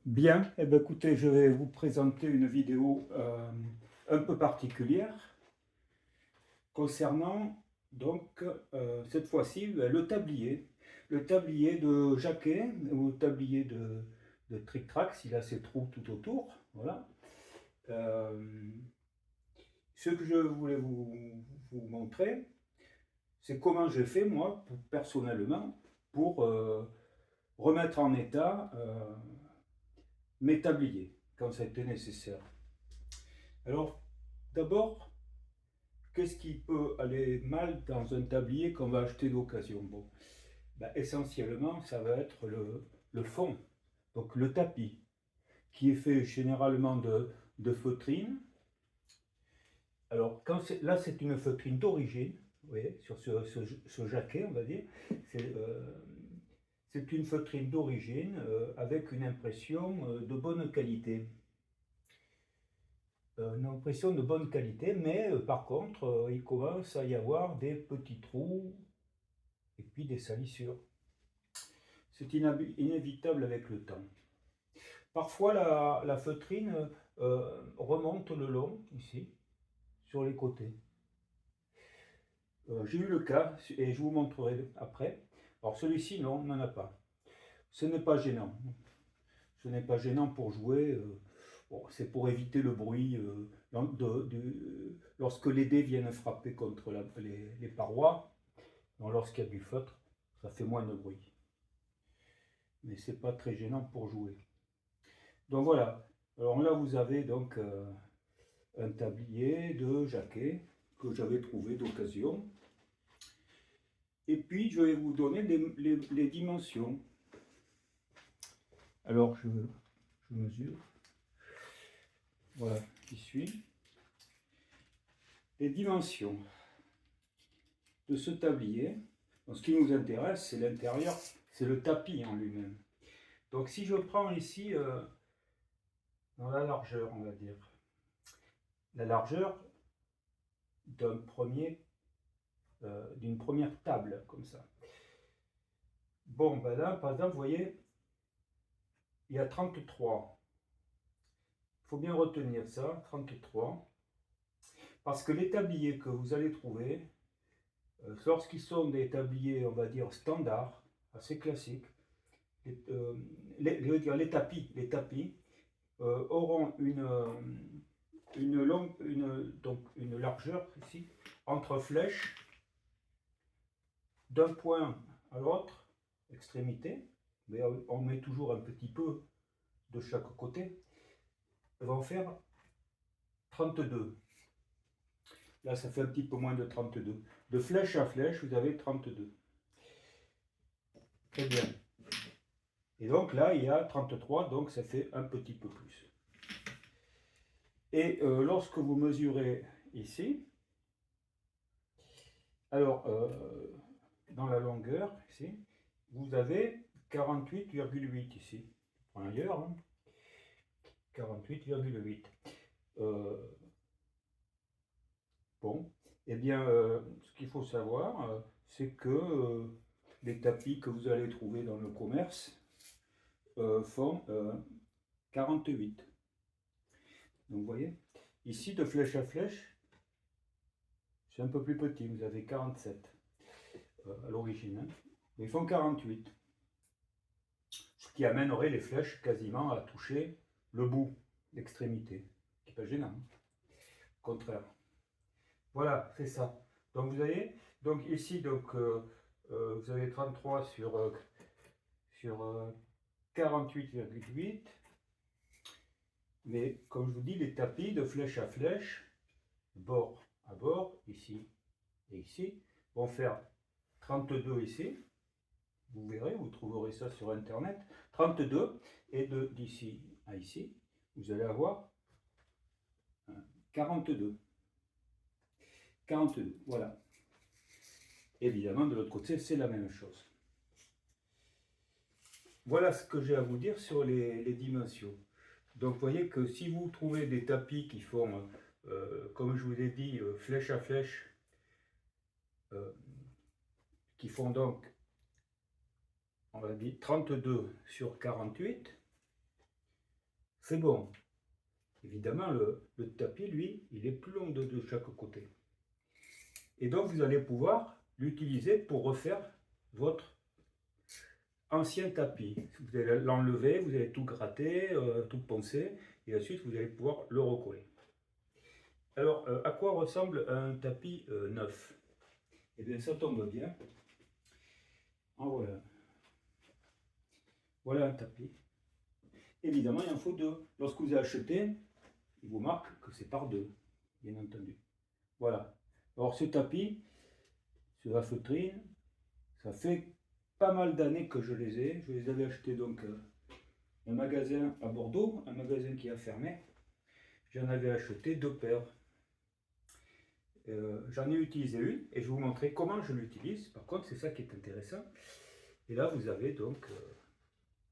Bien, eh bien, écoutez, je vais vous présenter une vidéo un peu particulière concernant donc cette fois-ci le tablier de Jacquet ou le tablier de Tric Trac s'il a ses trous tout autour. Voilà. Euh, Ce que je voulais vous montrer, c'est comment j'ai fait moi personnellement pour remettre en état mes tabliers quand ça a été nécessaire. Alors, d'abord, qu'est-ce qui peut aller mal dans un tablier qu'on va acheter d'occasion? Bon, ben, essentiellement, ça va être le fond, donc le tapis, qui est fait généralement de feutrine. Alors, là, c'est une feutrine d'origine, vous voyez, sur ce Jacquet, on va dire. C'est c'est une feutrine d'origine avec une impression de bonne qualité. Une impression de bonne qualité, mais par contre, il commence à y avoir des petits trous et puis des salissures. C'est inévitable avec le temps. Parfois, la feutrine remonte le long, ici, sur les côtés. J'ai eu le cas, et je vous montrerai après. Alors celui-ci, non, on n'en a pas. Ce n'est pas gênant. Ce n'est pas gênant pour jouer. Bon, c'est pour éviter le bruit lorsque les dés viennent frapper contre les parois. Lorsqu'il y a du feutre, ça fait moins de bruit. Mais c'est pas très gênant pour jouer. Donc voilà. Alors là, vous avez donc un tablier de Jacquet que j'avais trouvé d'occasion. Et puis, je vais vous donner les dimensions. Alors, je mesure. Voilà, j'y suis. Les dimensions de ce tablier. Donc, ce qui nous intéresse, c'est l'intérieur, c'est le tapis en lui-même. Donc, si je prends ici dans la largeur, on va dire, la largeur d'une première table, comme ça. Bon, ben là, par exemple, vous voyez, il y a 33. Il faut bien retenir ça, 33. Parce que les tabliers que vous allez trouver, lorsqu'ils sont des tabliers, on va dire, standards, assez classiques, les tapis auront donc une largeur ici, entre flèches, d'un point à l'autre, extrémité, mais on met toujours un petit peu de chaque côté, vont faire 32. Là, ça fait un petit peu moins de 32. De flèche à flèche, vous avez 32. Très bien. Et donc là, il y a 33, donc ça fait un petit peu plus. Et lorsque vous mesurez ici, alors dans la longueur, ici, vous avez 48,8 ici. Je prends ailleurs, hein. 48,8. Bon, eh bien, ce qu'il faut savoir, c'est que les tapis que vous allez trouver dans le commerce font 48. Donc, vous voyez, ici, de flèche à flèche, c'est un peu plus petit, vous avez 47 à l'origine. Hein. Mais ils font 48. Ce qui amènerait les flèches quasiment à toucher le bout, l'extrémité. Ce qui n'est pas gênant. Au contraire. Voilà, c'est ça. Donc vous voyez, donc ici, vous avez 33 sur 48,8. Mais comme je vous dis, les tapis de flèche à flèche, bord à bord, ici et ici, vont faire 32 ici. Vous verrez, vous trouverez ça sur internet. 32 et d'ici à ici, vous allez avoir 42. 42, voilà. Évidemment, de l'autre côté, c'est la même chose. Voilà ce que j'ai à vous dire sur les dimensions. Donc vous voyez que si vous trouvez des tapis qui font, comme je vous ai dit, flèche à flèche, qui font donc, on va dire, 32 sur 48, c'est bon. Évidemment, le tapis, lui, il est plus long de chaque côté. Et donc, vous allez pouvoir l'utiliser pour refaire votre ancien tapis. Vous allez l'enlever, vous allez tout gratter, tout poncer, et ensuite, vous allez pouvoir le recoller. Alors, à quoi ressemble un tapis neuf? Eh bien, ça tombe bien. En voilà. Voilà un tapis. Évidemment, il en faut deux. Lorsque vous achetez, il vous marque que c'est par deux, bien entendu. Voilà. Alors, ce tapis, sur la feutrine, ça fait pas mal d'années que je les ai. Je les avais achetés donc un magasin à Bordeaux, un magasin qui a fermé. J'en avais acheté 2 paires. J'en ai utilisé une et je vais vous montrer comment je l'utilise. Par contre, c'est ça qui est intéressant. Et là, vous avez donc...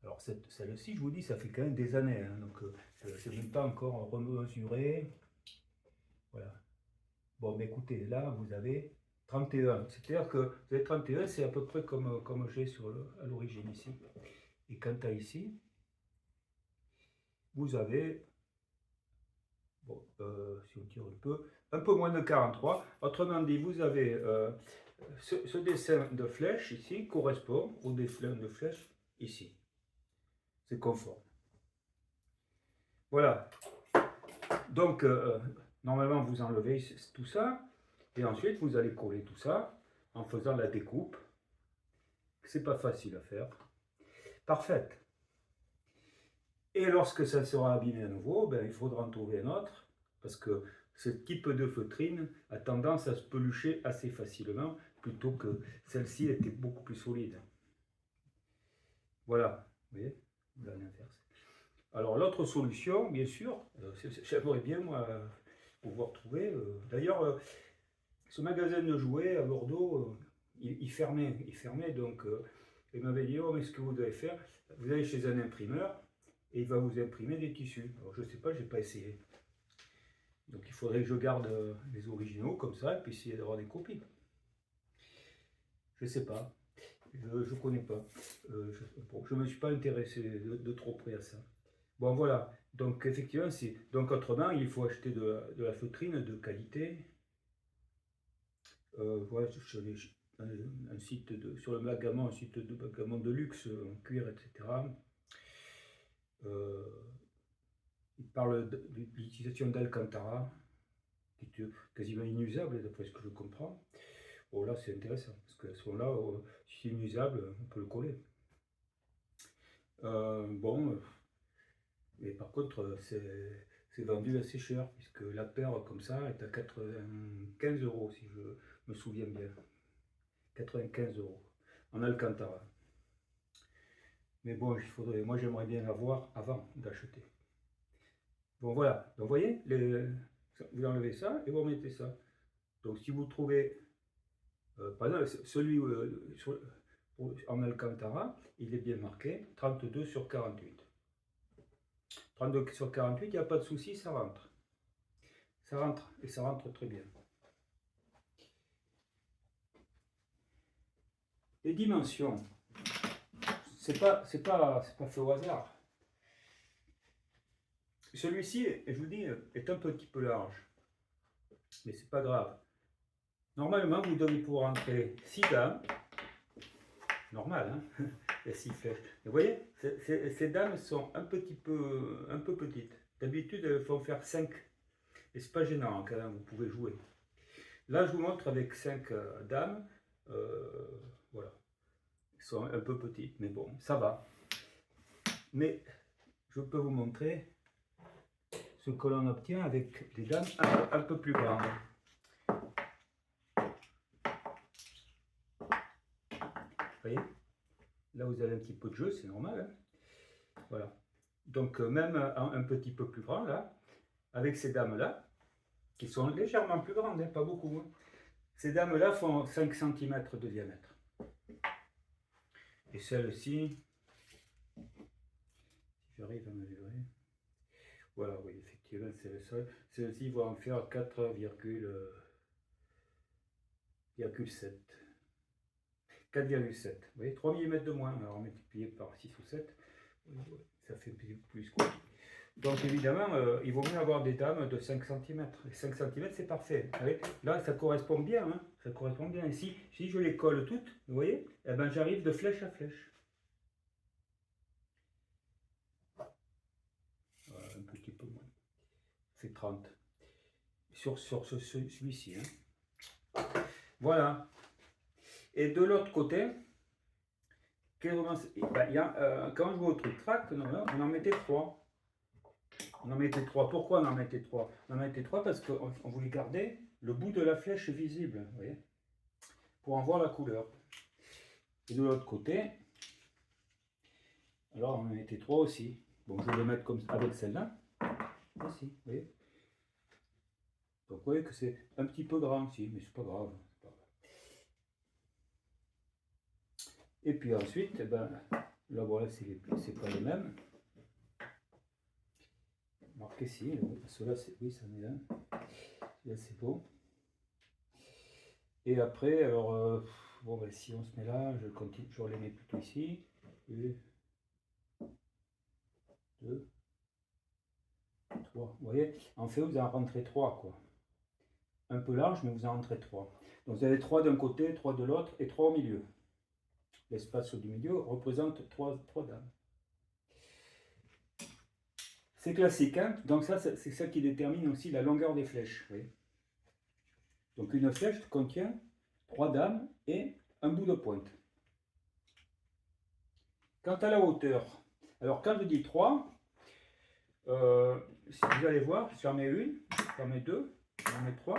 alors, celle-ci, je vous dis, ça fait quand même des années. Hein, donc, je ne sais même pas encore remesuré. Voilà. Bon, mais écoutez, là, vous avez 31. C'est-à-dire que vous avez 31, c'est à peu près comme j'ai à l'origine ici. Et quant à ici, vous avez, bon, si on tire un peu moins de 43. Autrement dit, vous avez ce dessin de flèche ici correspond au dessin de flèche ici. C'est conforme. Voilà. Donc, normalement, vous enlevez tout ça. Et ensuite, vous allez coller tout ça en faisant la découpe. C'est pas facile à faire. Parfaite. Et lorsque ça sera abîmé à nouveau, ben, il faudra en trouver un autre. Parce que ce type de feutrine a tendance à se pelucher assez facilement, plutôt que celle-ci était beaucoup plus solide. Voilà, vous voyez, l'inverse. Alors l'autre solution, bien sûr, j'aimerais bien moi pouvoir trouver. D'ailleurs, ce magasin de jouets à Bordeaux, il fermait, donc il m'avait dit, oh mais ce que vous devez faire, vous allez chez un imprimeur et il va vous imprimer des tissus. Alors je ne sais pas, je n'ai pas essayé. Donc il faudrait que je garde les originaux comme ça et puis essayer d'avoir des copies. Je ne sais pas, je ne connais pas. Je ne me suis pas intéressé de trop près à ça. Bon voilà, donc effectivement, donc autrement, il faut acheter de la feutrine de qualité. Voilà, sur un site sur le Bagamon, un site de Bagamon de luxe, en cuir, etc. Il parle de l'utilisation d'Alcantara, qui est quasiment inusable d'après ce que je comprends. Bon là c'est intéressant, parce qu'à ce moment-là, si c'est inusable, on peut le coller. Bon, mais par contre, c'est vendu assez cher, puisque la paire comme ça est à 95 €, si je me souviens bien. 95 € en Alcantara. Mais bon, moi j'aimerais bien l'avoir avant d'acheter. Bon voilà, donc vous voyez, vous enlevez ça et vous remettez ça. Donc si vous trouvez, par exemple, celui en Alcantara, il est bien marqué 32 sur 48. 32 sur 48, il n'y a pas de souci, ça rentre. Ça rentre, et ça rentre très bien. Les dimensions, c'est pas fait au hasard. Celui-ci, je vous dis, est un petit peu large, mais c'est pas grave. Normalement, vous devez pouvoir entrer 6 dames. Normal, hein. Il y a 6 flèches. Vous voyez, ces dames sont un peu petites. D'habitude, elles font faire 5. Et c'est pas gênant, quand même, vous pouvez jouer. Là, je vous montre avec 5 dames. Voilà. Elles sont un peu petites, mais bon, ça va. Mais je peux vous montrer ce que l'on obtient avec les dames un peu plus grandes. Vous voyez, là vous avez un petit peu de jeu, c'est normal. Hein, voilà. Donc même un petit peu plus grand là, avec ces dames-là, qui sont légèrement plus grandes, hein, pas beaucoup. Hein. Ces dames-là font 5 cm de diamètre. Et celle-ci, si j'arrive à mesurer, voilà, oui, effectivement, c'est le seul. Celle-ci va en faire 4,7. 4,7. Vous voyez, 3 mm de moins. Alors multiplié par 6 ou 7, ça fait plus quoi. Donc évidemment, il vaut mieux avoir des dames de 5 cm. 5 cm, c'est parfait. Vous voyez, là, ça correspond bien. Hein, ça correspond bien. Et si je les colle toutes, vous voyez, eh ben, j'arrive de flèche à flèche. Voilà, un petit peu moins. C'est 30. Sur celui-ci. Hein. Voilà. Et de l'autre côté, ben, quand je vais au truc tract, on en mettait 3. On en mettait 3. Pourquoi on en mettait 3? On en mettait 3 parce qu'on voulait garder le bout de la flèche visible, vous voyez, pour en voir la couleur. Et de l'autre côté, alors on en mettait 3 aussi. Bon, je vais le mettre comme ça avec celle-là. Ici, vous voyez. Donc vous voyez que c'est un petit peu grand ici, mais c'est pas grave. Et puis ensuite, eh ben, là voilà, c'est pas les mêmes. Marqué ici, ceux-là, oui, ça en est un. Là, c'est beau. Et après, alors, bon, ben, si on se met là, je continue, je les mets plutôt ici. 1, 2, 3. Vous voyez, en fait, vous en rentrez 3, quoi. Un peu large, mais vous en rentrez 3. Donc, vous avez 3 d'un côté, 3 de l'autre et 3 au milieu. L'espace du milieu représente 3 dames. C'est classique, hein? Donc ça, c'est ça qui détermine aussi la longueur des flèches. Vous voyez. Donc une flèche contient 3 dames et un bout de pointe. Quant à la hauteur, alors quand je dis 3, si vous allez voir, j'en mets une, j'en mets deux, j'en mets 3,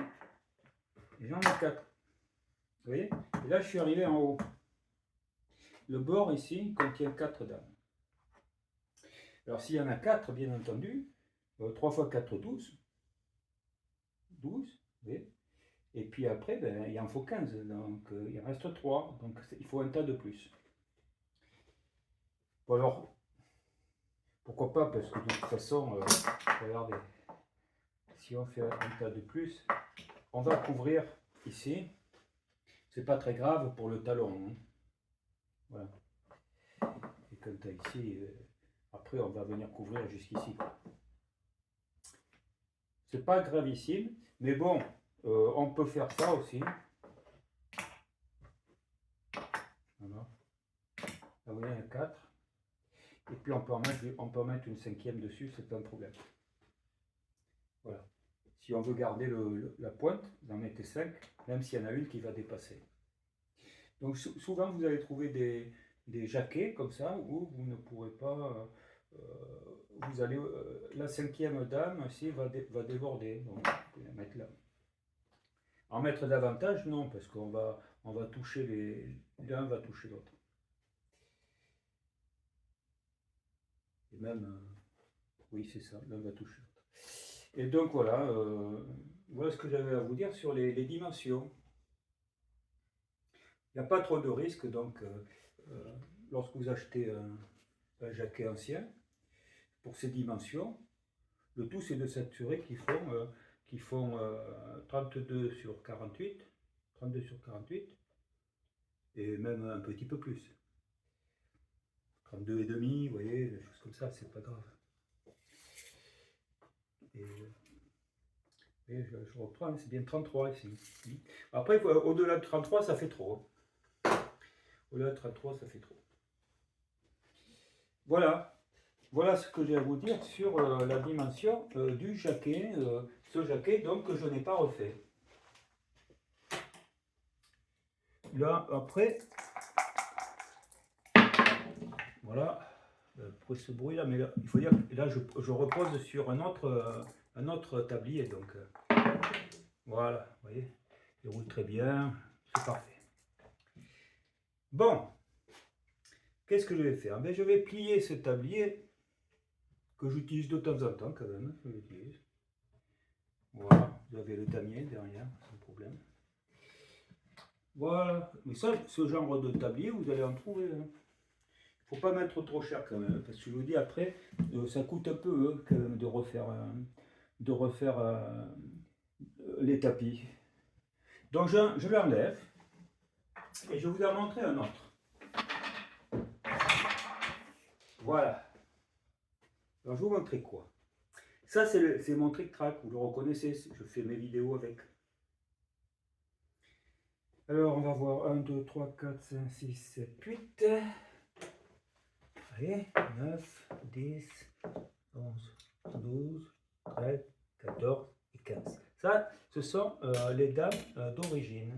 et j'en mets 4. Vous voyez? Et là, je suis arrivé en haut. Le bord ici contient 4 dames. Alors s'il y en a 4, bien entendu, 3 x 4, 12. 12, vous voyez? Et puis après, ben, il en faut 15, donc il reste 3, donc il faut un tas de plus. Bon alors, pourquoi pas, parce que de toute façon, regardez, si on fait un tas de plus, on va couvrir ici, c'est pas très grave pour le talon, hein. Voilà. Et comme tu as ici, après on va venir couvrir jusqu'ici. C'est pas gravissime, mais bon, on peut faire ça aussi. Voilà. Là, vous voyez, il y a 4. Et puis on peut en mettre une 5e dessus, c'est pas un problème. Voilà. Si on veut garder la pointe, vous en mettez 5, même s'il y en a une qui va dépasser. Donc souvent vous allez trouver des jaquets comme ça où vous ne pourrez pas, vous allez, la 5e dame ici va déborder, donc vous pouvez la mettre là. En mettre davantage, non, parce qu'on va toucher l'un va toucher l'autre. Et même, oui c'est ça, l'un va toucher l'autre. Et donc voilà, voilà ce que j'avais à vous dire sur les dimensions. Il n'y a pas trop de risques, donc lorsque vous achetez un jaquet ancien, pour ces dimensions, le tout c'est de s'assurer qu'ils font 32 sur 48, 32 sur 48, et même un petit peu plus. 32 et demi, vous voyez, des choses comme ça, c'est pas grave. Et je reprends, c'est bien 33 ici. Après, au-delà de 33, ça fait trop. Au-delà de 33, ça fait trop. Voilà. Voilà ce que j'ai à vous dire sur la dimension du jaquet. Ce jaquet, donc, que je n'ai pas refait. Là, après, voilà. Pour ce bruit là, mais là, il faut dire que là, je repose sur un autre tablier. Donc, voilà, vous voyez, il roule très bien. C'est parfait. Bon. Qu'est-ce que je vais faire? Ben, je vais plier ce tablier que j'utilise de temps en temps quand même. Je l'utilise. Voilà, vous avez le damier derrière, sans problème. Voilà, mais ça, ce genre de tablier, vous allez en trouver. Il ne faut pas mettre trop cher quand même, parce que je vous dis après, ça coûte un peu quand même de refaire les tapis. Donc je l'enlève et je vais vous en montrer un autre. Voilà. Alors je vais vous montrer quoi? Ça, c'est mon tric-trac, vous le reconnaissez, je fais mes vidéos avec. Alors, on va voir 1, 2, 3, 4, 5, 6, 7, 8. Allez, 9, 10, 11, 12, 13, 14 et 15. Ça, ce sont les dames d'origine.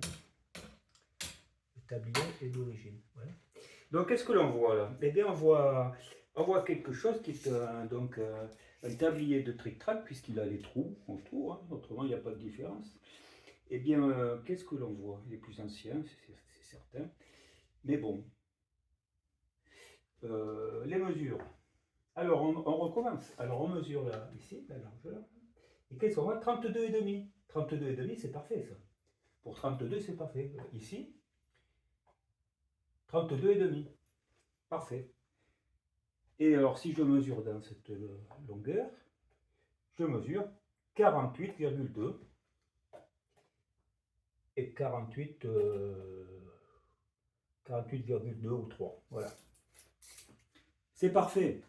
Le tablier est d'origine. Voilà. Donc, qu'est-ce que l'on voit là? Eh bien, on voit quelque chose qui est donc un tablier de tric-trac, puisqu'il a les trous autour, hein, autrement il n'y a pas de différence. Eh bien, qu'est-ce que l'on voit? Il est plus ancien, c'est certain. Mais bon, les mesures. Alors, on recommence. Alors, on mesure là, ici, la largeur. Et qu'est-ce qu'on voit? 32,5. 32,5, c'est parfait, ça. Pour 32, c'est parfait. Ici, 32,5. Parfait. Et alors, si je mesure dans cette longueur, je mesure 48,2 et 48,2 ou 3. Voilà. C'est parfait.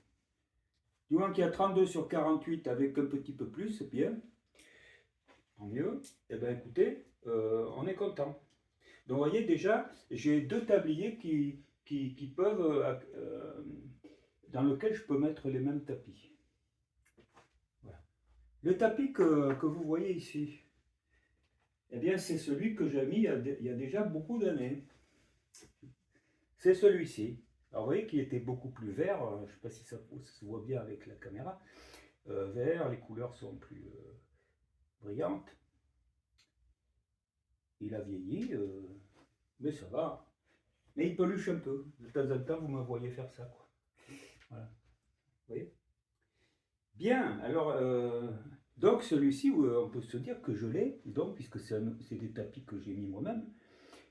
Du moins qu'il y a 32 sur 48 avec un petit peu plus, c'est bien. Tant mieux. Eh bien, écoutez, on est content. Donc, vous voyez, déjà, j'ai deux tabliers qui peuvent, dans lequel je peux mettre les mêmes tapis. Voilà. Le tapis que vous voyez ici, eh bien, c'est celui que j'ai mis il y a déjà beaucoup d'années. C'est celui-ci. Alors, vous voyez qu'il était beaucoup plus vert. Je ne sais pas si ça se voit bien avec la caméra. Vert, les couleurs sont plus brillantes. Il a vieilli, mais ça va. Mais il peluche un peu. De temps en temps, vous me voyez faire ça, quoi. Voilà. Vous voyez? Bien, alors, donc celui-ci, on peut se dire que je l'ai, donc, puisque c'est des tapis que j'ai mis moi-même,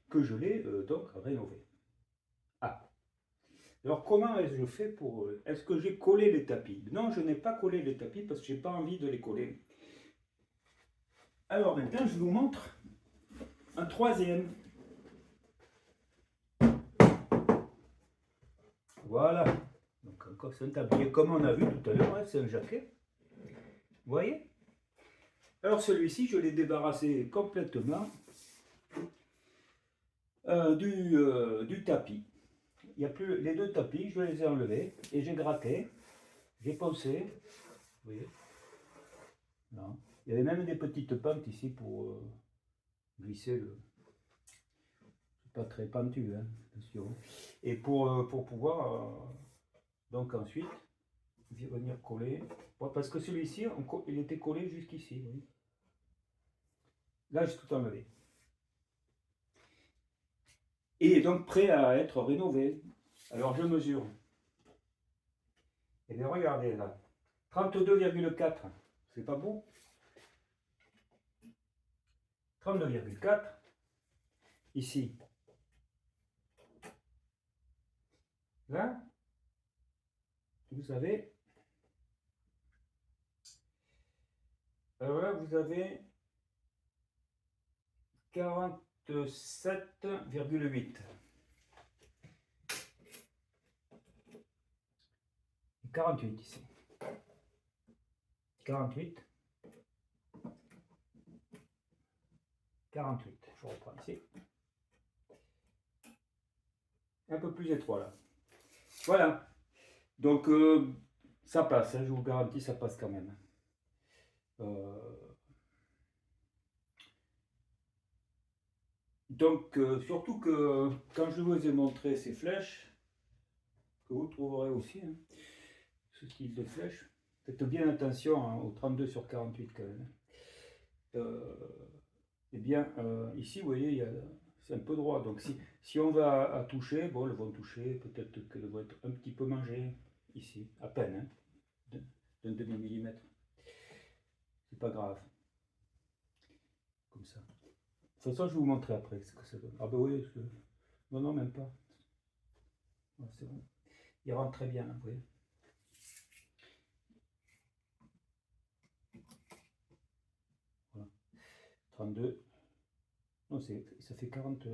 que je l'ai donc rénové. Ah. Alors, comment est-ce que je fais pour... Est-ce que j'ai collé les tapis? Non, je n'ai pas collé les tapis parce que je n'ai pas envie de les coller. Alors maintenant, je vous montre un troisième. Voilà. Donc encore c'est un tablier comme on a vu tout à l'heure, hein, c'est un jaquet. Vous voyez? Alors celui-ci, je l'ai débarrassé complètement du tapis. Il n'y a plus les deux tapis, je les ai enlevés et j'ai gratté, j'ai poncé. Vous voyez? Non. Il y avait même des petites pentes ici pour glisser le... Pas très pentu, hein, attention. Et pour pouvoir donc ensuite venir coller. Parce que celui-ci, il était collé jusqu'ici. Oui. Là, j'ai tout enlevé. Et donc prêt à être rénové. Alors je mesure. Et bien regardez là. 32,4. C'est pas beau? 32,4. Ici. Là, vous avez... Alors là, vous avez 47,8. 48 ici. 48. 48. Je reprends ici. Un peu plus étroit là. Voilà. Donc ça passe, hein, je vous garantis, ça passe quand même. Donc surtout que quand je vous ai montré ces flèches, que vous trouverez aussi, hein, ce style de flèche, faites bien attention hein, au 32 sur 48 quand même. Eh bien ici vous voyez, c'est un peu droit, donc si on va à toucher, bon elles vont toucher, peut-être qu'elles vont être un petit peu mangées ici, à peine, hein, d'un demi-millimètre. C'est pas grave. Comme ça. De toute façon, je vais vous montrer après ce que ça donne. Ah ben oui, non, non, même pas. Ouais, c'est bon. Il rentre très bien, vous voyez. Voilà. 32. Non, ça fait 40.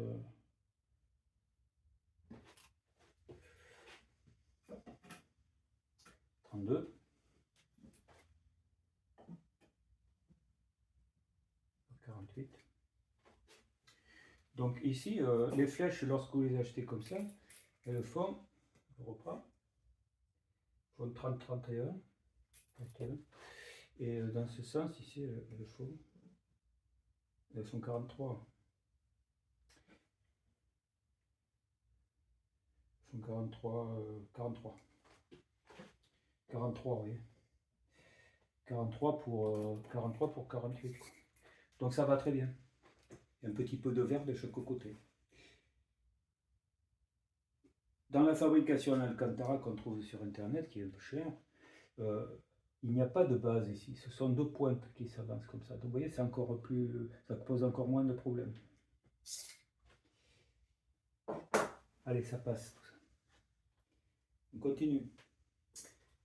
32. ensuite. Donc ici, les flèches, lorsque vous les achetez comme ça, elles font, je reprends, font 30, 31, 31. Et dans ce sens, ici, elles font 43. Elles font 43, 43. 43, oui. 43 pour 48. Quoi. Donc ça va très bien. Il y a un petit peu de vert de chaque côté. Dans la fabrication en Alcantara qu'on trouve sur internet, qui est un peu cher, il n'y a pas de base ici. Ce sont deux pointes qui s'avancent comme ça. Donc vous voyez, c'est encore plus, ça pose encore moins de problèmes. Allez, ça passe tout ça. On continue.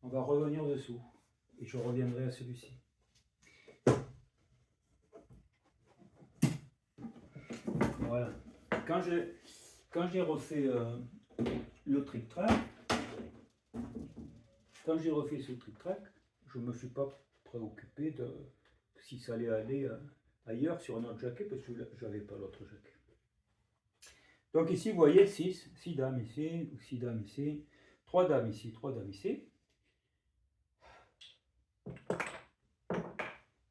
On va revenir dessous. Et je reviendrai à celui-ci. Voilà. Quand j'ai refait le trick-track, quand j'ai refait ce trick-track, je ne me suis pas préoccupé de si ça allait aller ailleurs sur un autre jaquet, parce que je n'avais pas l'autre jaquet. Donc ici, vous voyez 6 dames ici, 6 dames ici, 3 dames ici, 3 dames ici.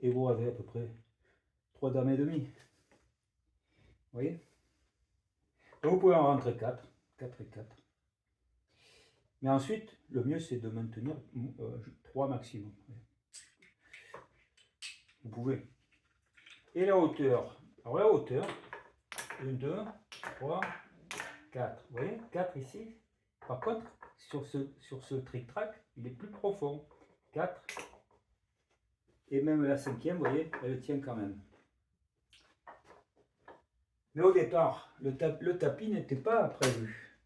Et vous avez à peu près 3 dames et demie. Vous voyez? Donc vous pouvez en rentrer 4, 4 et 4. Mais ensuite, le mieux c'est de maintenir 3 maximum. Vous pouvez. Et la hauteur. Alors la hauteur, 1, 2, 3, 4. Vous voyez? 4 ici. Par contre, sur ce trick-track, il est plus profond. 4. Et même la 5e, vous voyez, elle tient quand même. Mais au départ, le tapis n'était pas prévu.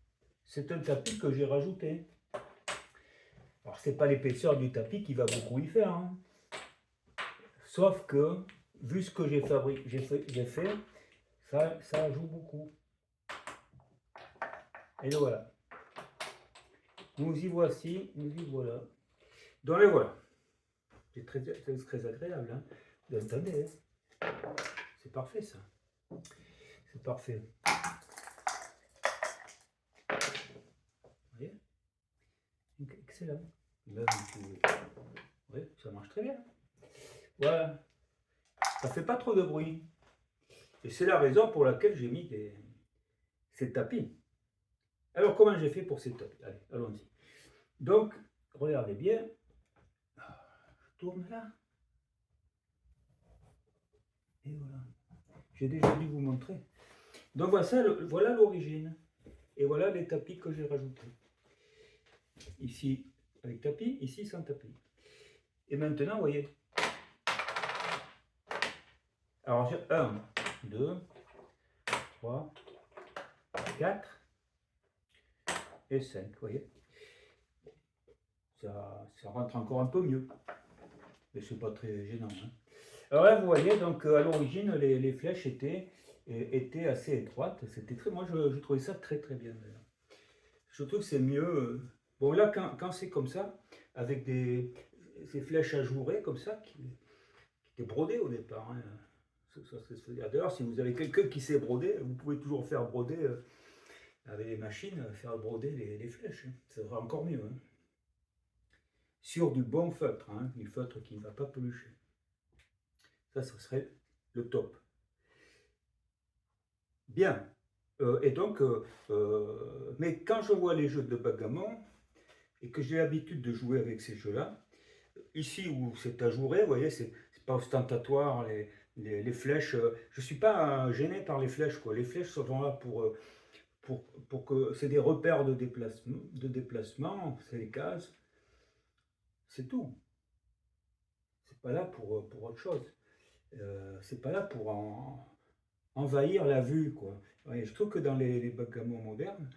C'est un tapis que j'ai rajouté. Alors, c'est pas l'épaisseur du tapis qui va beaucoup y faire. Hein. Sauf que, vu ce que j'ai fait, ça joue beaucoup. Et donc voilà. Nous y voici, nous y voilà. Donc les voilà. C'est très agréable. Hein. Vous entendez, hein. C'est parfait ça. C'est parfait. Vous voyez? Excellent. Là, oui, ça marche très bien. Voilà. Ça fait pas trop de bruit. Et c'est la raison pour laquelle j'ai mis ces tapis. Alors, comment j'ai fait pour ces tapis? Allez, allons-y. Donc, regardez bien. Je tourne là. Et voilà. J'ai déjà dû vous montrer. Donc, voilà l'origine. Et voilà les tapis que j'ai rajoutés. Ici, avec tapis, ici, sans tapis. Et maintenant, vous voyez. Alors, j'ai 1, 2, 3, 4 et 5, vous voyez. Ça rentre encore un peu mieux. Mais c'est pas très gênant. Hein. Alors là, vous voyez, donc à l'origine, les flèches étaient assez étroites. C'était très, moi, je trouvais ça très très bien. Je trouve que c'est mieux. Bon, là, quand c'est comme ça, avec ces flèches ajourées comme ça, qui étaient brodées au départ. Hein. D'ailleurs, si vous avez quelqu'un qui sait broder, vous pouvez toujours faire broder avec les machines, faire broder les flèches. Hein. Ça sera encore mieux. Hein. Sur du bon feutre, hein, du feutre qui ne va pas pelucher. Ça, ce serait le top. Bien. Et donc, mais quand je vois les jeux de backgammon, et que j'ai l'habitude de jouer avec ces jeux-là, ici où c'est ajouré, vous voyez, c'est pas ostentatoire, les flèches, je ne suis pas gêné par les flèches, quoi. Les flèches sont là pour que c'est des repères de déplacement, c'est les cases, c'est tout. C'est pas là pour autre chose. C'est pas là pour envahir la vue, quoi. Ouais, je trouve que dans les backgammon modernes,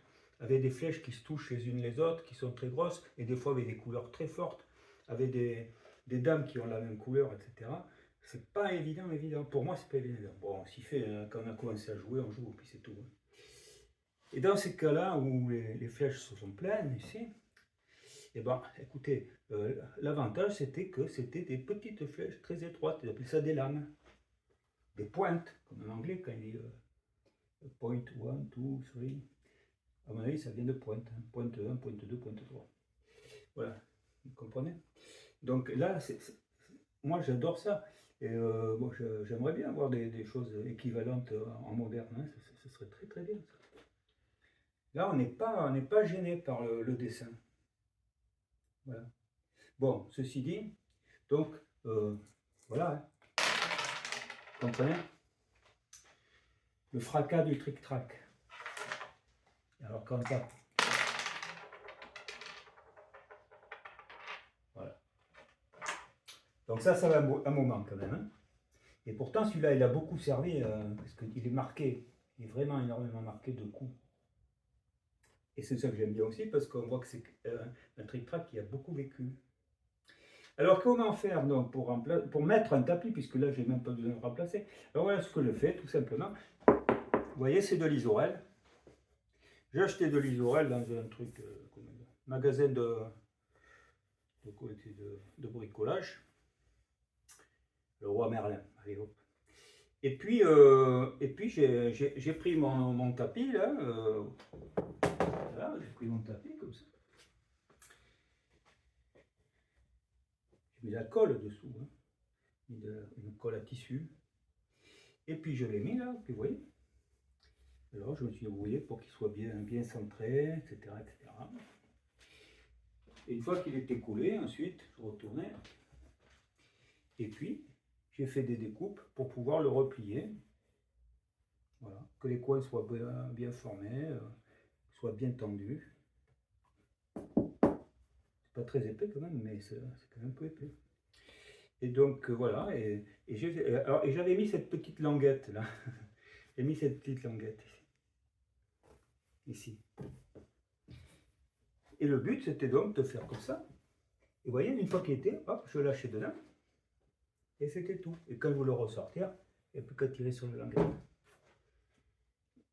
avec des flèches qui se touchent les unes les autres, qui sont très grosses, et des fois avec des couleurs très fortes, avec des dames qui ont la même couleur, etc. C'est pas évident. Pour moi, c'est pas évident. Bon, on s'y fait, hein, quand on a commencé à jouer, on joue, puis c'est tout. Hein. Et dans ces cas-là où les flèches sont pleines, ici, eh ben, écoutez, l'avantage c'était que c'était des petites flèches très étroites, ils appellent ça des lames. des pointes, comme en anglais quand il dit point 1, 2, 3. À mon avis, ça vient de pointe. Hein. Pointe 1, pointe 2, pointe 3. Voilà, vous comprenez? Donc là, moi j'adore ça. Et bon, j'aimerais bien avoir des choses équivalentes en moderne. Hein. Ce serait très très bien. Ça. Là, on n'est pas gêné par le dessin. Voilà. Bon, ceci dit, donc voilà. Hein. Comprenez? Le fracas du tric-trac. Alors comme ça. Voilà. Donc ça va un moment quand même. Hein. Et pourtant celui-là il a beaucoup servi parce qu'il est marqué, il est vraiment énormément marqué de coups. Et c'est ça que j'aime bien aussi parce qu'on voit que c'est un tric-trac qui a beaucoup vécu. Alors comment faire donc pour mettre un tapis, puisque là j'ai même pas besoin de remplacer. Alors voilà ce que je fais tout simplement. Vous voyez, c'est de l'isorel. J'ai acheté de l'isorel dans un truc, magasin de bricolage. Le Roi Merlin. Allez hop. Et puis j'ai pris mon tapis là. Voilà, j'ai pris mon tapis comme ça. J'ai mis la colle dessous, hein. Une colle à tissu. Et puis je l'ai mis là, vous voyez. Alors je me suis embrouillé pour qu'il soit bien centré, etc., etc. Et une fois qu'il était coulé, ensuite je retournais. Et puis j'ai fait des découpes pour pouvoir le replier. Voilà, que les coins soient bien formés, soient bien tendus. C'est pas très épais quand même, mais c'est quand même un peu épais. Et donc voilà, et j'avais mis cette petite languette là. J'ai mis cette petite languette ici. Et le but c'était donc de faire comme ça. Et vous voyez, une fois qu'il était, hop, je lâchais dedans. Et c'était tout. Et quand vous le ressortir, il n'y a plus qu'à tirer sur la languette.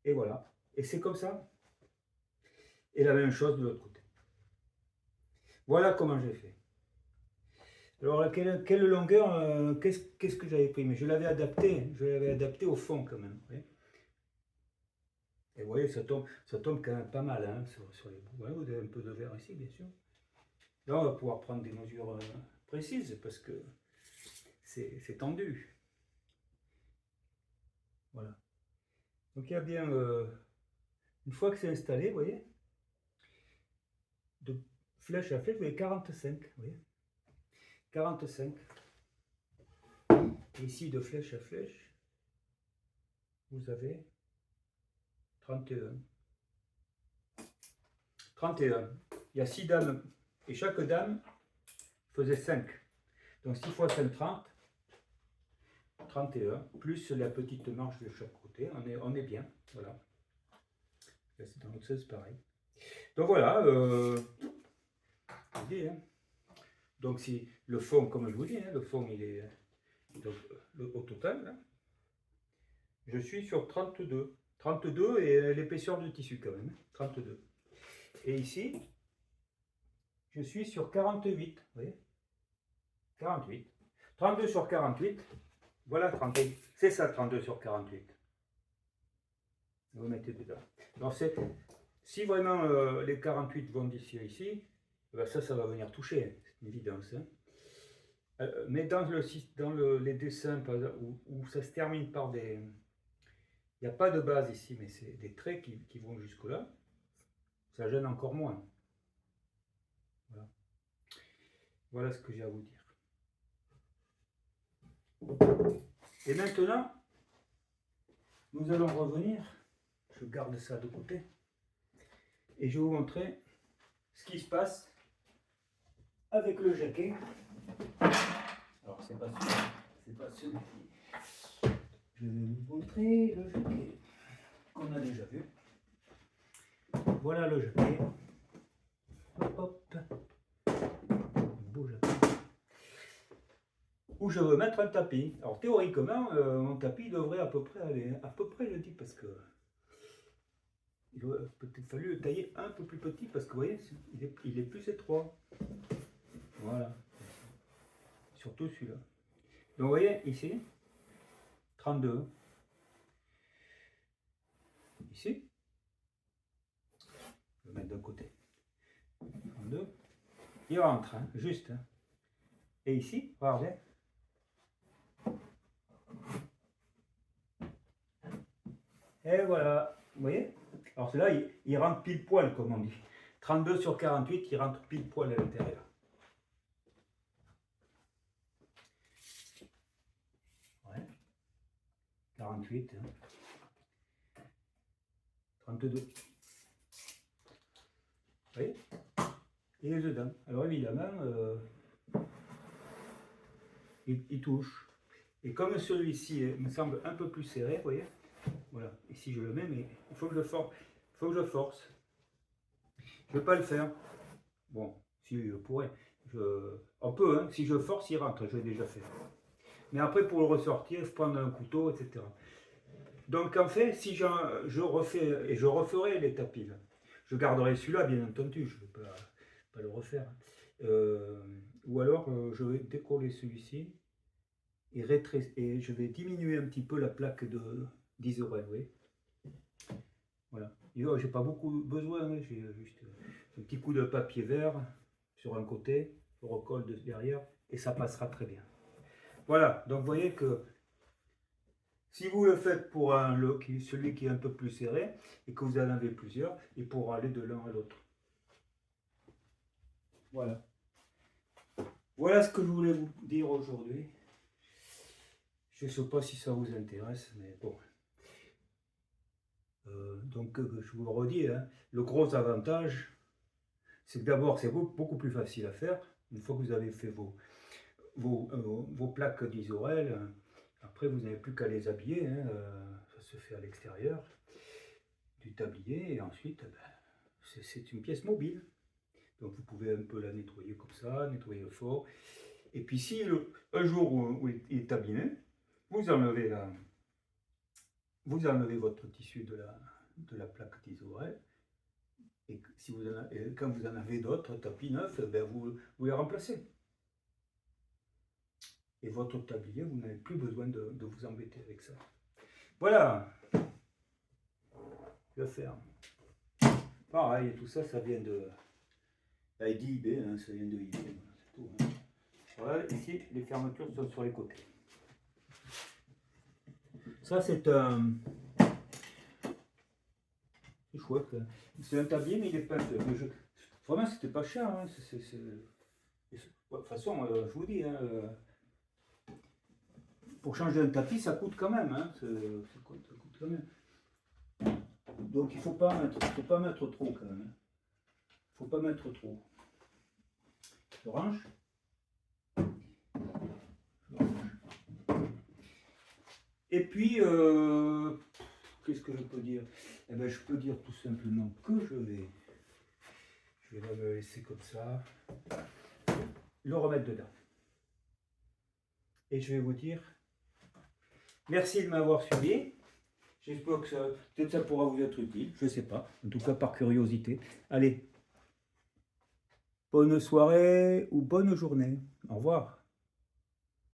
Et voilà. Et c'est comme ça. Et la même chose de l'autre côté. Voilà comment j'ai fait. Alors, quelle longueur, qu'est-ce que j'avais pris? Mais je l'avais adapté au fond quand même. Vous et vous voyez, ça tombe quand même pas mal hein, sur les bouts. Vous avez un peu de verre ici, bien sûr. Là, on va pouvoir prendre des mesures précises parce que c'est tendu. Voilà. Donc, il y a bien, une fois que c'est installé, vous voyez, de flèche à flèche, vous voyez, 45. Vous voyez 45. Et ici, de flèche à flèche, vous avez 31. 31. Il y a 6 dames. Et chaque dame faisait 5. Donc 6 fois 5, 30. 31. Plus la petite marche de chaque côté. On est bien. Voilà. Là, c'est dans l'autre sens, pareil. Donc voilà. L'idée, hein. Donc si le fond, comme je vous dis, hein, le fond, il est... Donc, au total, là, je suis sur 32. 32 et l'épaisseur du tissu quand même. 32. Et ici, je suis sur 48. Vous voyez 48. 32 sur 48. Voilà 38. C'est ça 32 sur 48. Vous mettez dedans. Donc si vraiment les 48 vont d'ici à ici, ben ça va venir toucher. C'est une évidence. Hein. Mais dans les dessins où ça se termine par des... Il n'y a pas de base ici, mais c'est des traits qui vont jusque là. Ça gêne encore moins. Voilà. Voilà ce que j'ai à vous dire. Et maintenant, nous allons revenir. Je garde ça de côté. Et je vais vous montrer ce qui se passe avec le jaquet. Alors, c'est pas celui-ci. Je vais vous montrer le jaquet qu'on a déjà vu. Voilà le jaquet. Hop, hop. Un beau jaquet. Où je veux mettre un tapis. Alors théoriquement, mon tapis devrait à peu près aller, je dis, parce que il aurait peut-être fallu le tailler un peu plus petit, parce que vous voyez, il est plus étroit. Voilà. Surtout celui-là. Donc vous voyez ici, 32. Ici. Je vais mettre d'un côté. 32. Il rentre, hein, juste. Hein. Et ici, regardez. Et voilà, vous voyez? Alors celui-là, il rentre pile poil, comme on dit. 32 sur 48, il rentre pile poil à l'intérieur. Ouais. 48. Hein. 32. Vous voyez? Il est dedans. Alors évidemment, il touche. Et comme celui-ci me semble un peu plus serré, vous voyez? Voilà, ici je le mets, mais il faut que je force. Je ne vais pas le faire. Bon, si je pourrais. On peut, hein, si je force, il rentre, je l'ai déjà fait. Mais après, pour le ressortir, il faut prendre un couteau, etc. Donc en fait, si je refais, et je referai les tapis, je garderai celui-là, bien entendu, je ne vais pas le refaire. Ou alors, je vais décoller celui-ci et je vais diminuer un petit peu la plaque d'Isorel, vous voyez. Voilà. J'ai pas beaucoup besoin, hein, j'ai juste un petit coup de papier vert sur un côté, je recolle derrière et ça passera très bien. Voilà, donc vous voyez que si vous le faites pour celui qui est un peu plus serré et que vous en avez plusieurs, il pourra aller de l'un à l'autre. Voilà. Voilà ce que je voulais vous dire aujourd'hui. Je ne sais pas si ça vous intéresse, mais bon. Donc je vous le redis, hein, le gros avantage, c'est que d'abord c'est beaucoup plus facile à faire. Une fois que vous avez fait vos plaques d'Isorel, après vous n'avez plus qu'à les habiller, hein, ça se fait à l'extérieur du tablier et ensuite c'est une pièce mobile. Donc vous pouvez un peu la nettoyer comme ça, nettoyer le fort. Et puis si un jour où il est abîmé, vous enlevez votre tissu de la plaque d'Isorel. Et si quand vous en avez d'autres tapis neufs, ben vous les remplacez. Et votre tablier, vous n'avez plus besoin de vous embêter avec ça. Voilà. Je ferme. Pareil, tout ça, ça vient d'eBay, hein, ça vient de eBay. C'est tout, hein. Voilà, ici, les fermetures sont sur les côtés. Ça, c'est un... C'est chouette. Hein. C'est un tablier, mais il est peint. Vraiment, c'était pas cher. Hein. De toute façon, je vous dis, hein, pour changer un tapis, ça coûte quand même. Hein. Ça coûte quand même. Donc il ne faut pas mettre trop quand même. Il ne faut pas mettre trop. Je range. Et puis, qu'est-ce que je peux dire? Eh ben, je peux dire tout simplement que je vais me laisser comme ça, le remettre dedans. Et je vais vous dire, merci de m'avoir suivi. J'espère que peut-être ça pourra vous être utile, je ne sais pas, en tout cas par curiosité. Allez, bonne soirée ou bonne journée. Au revoir.